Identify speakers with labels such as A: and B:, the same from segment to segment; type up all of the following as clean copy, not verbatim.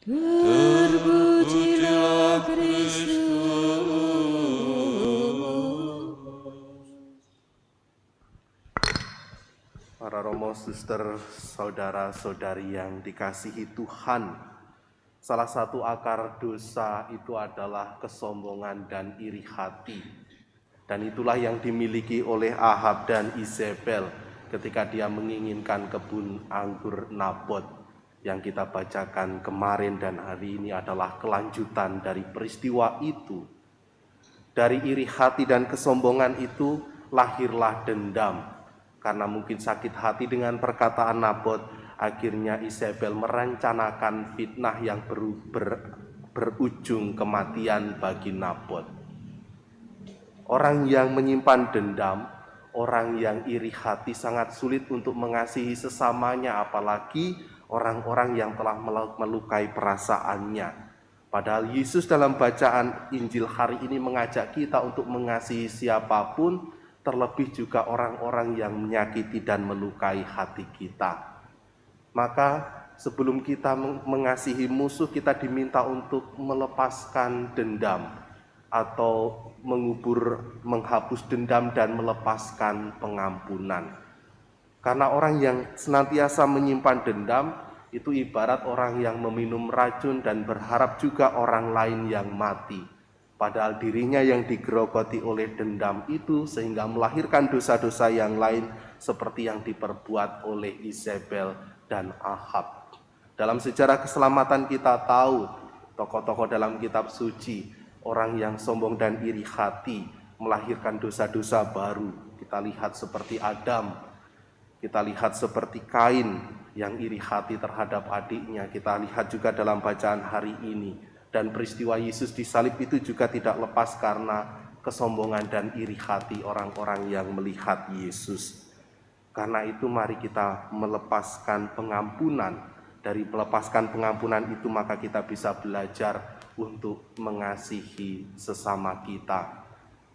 A: Terpujilah Kristus.
B: Para romo, suster, saudara-saudari yang dikasihi Tuhan, salah satu akar dosa itu adalah kesombongan dan iri hati. Dan itulah yang dimiliki oleh Ahab dan Izebel ketika dia menginginkan kebun anggur Nabot yang kita bacakan kemarin, dan hari ini adalah kelanjutan dari peristiwa itu. Dari iri hati dan kesombongan itu lahirlah dendam. Karena mungkin sakit hati dengan perkataan Nabot, akhirnya Izebel merencanakan fitnah yang berujung kematian bagi Nabot. Orang yang menyimpan dendam, orang yang iri hati sangat sulit untuk mengasihi sesamanya, apalagi orang-orang yang telah melukai perasaannya. Padahal Yesus dalam bacaan Injil hari ini mengajak kita untuk mengasihi siapapun, terlebih juga orang-orang yang menyakiti dan melukai hati kita. Maka sebelum kita mengasihi musuh, kita diminta untuk melepaskan dendam atau menghapus dendam dan melepaskan pengampunan. Karena orang yang senantiasa menyimpan dendam itu ibarat orang yang meminum racun dan berharap juga orang lain yang mati. Padahal dirinya yang digerogoti oleh dendam itu sehingga melahirkan dosa-dosa yang lain seperti yang diperbuat oleh Izebel dan Ahab. Dalam sejarah keselamatan kita tahu tokoh-tokoh dalam kitab suci, orang yang sombong dan iri hati melahirkan dosa-dosa baru. Kita lihat seperti Adam, kita lihat seperti Kain yang iri hati terhadap adiknya. Kita lihat juga dalam bacaan hari ini. Dan peristiwa Yesus disalib itu juga tidak lepas karena kesombongan dan iri hati orang-orang yang melihat Yesus. Karena itu mari kita melepaskan pengampunan. Dari melepaskan pengampunan itu maka kita bisa belajar untuk mengasihi sesama kita.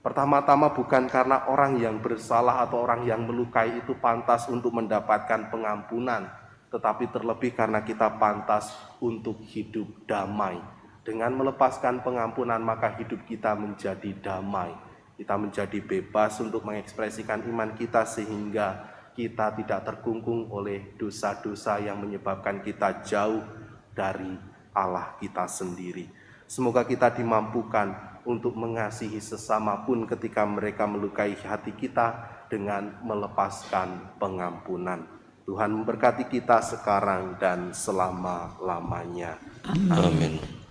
B: Pertama-tama bukan karena orang yang bersalah atau orang yang melukai itu pantas untuk mendapatkan pengampunan, tetapi terlebih karena kita pantas untuk hidup damai. Dengan melepaskan pengampunan maka hidup kita menjadi damai. Kita menjadi bebas untuk mengekspresikan iman kita sehingga kita tidak terkungkung oleh dosa-dosa yang menyebabkan kita jauh dari Allah kita sendiri. Semoga kita dimampukan untuk mengasihi sesama pun ketika mereka melukai hati kita dengan melepaskan pengampunan. Tuhan memberkati kita sekarang dan selama-lamanya.
A: Amin.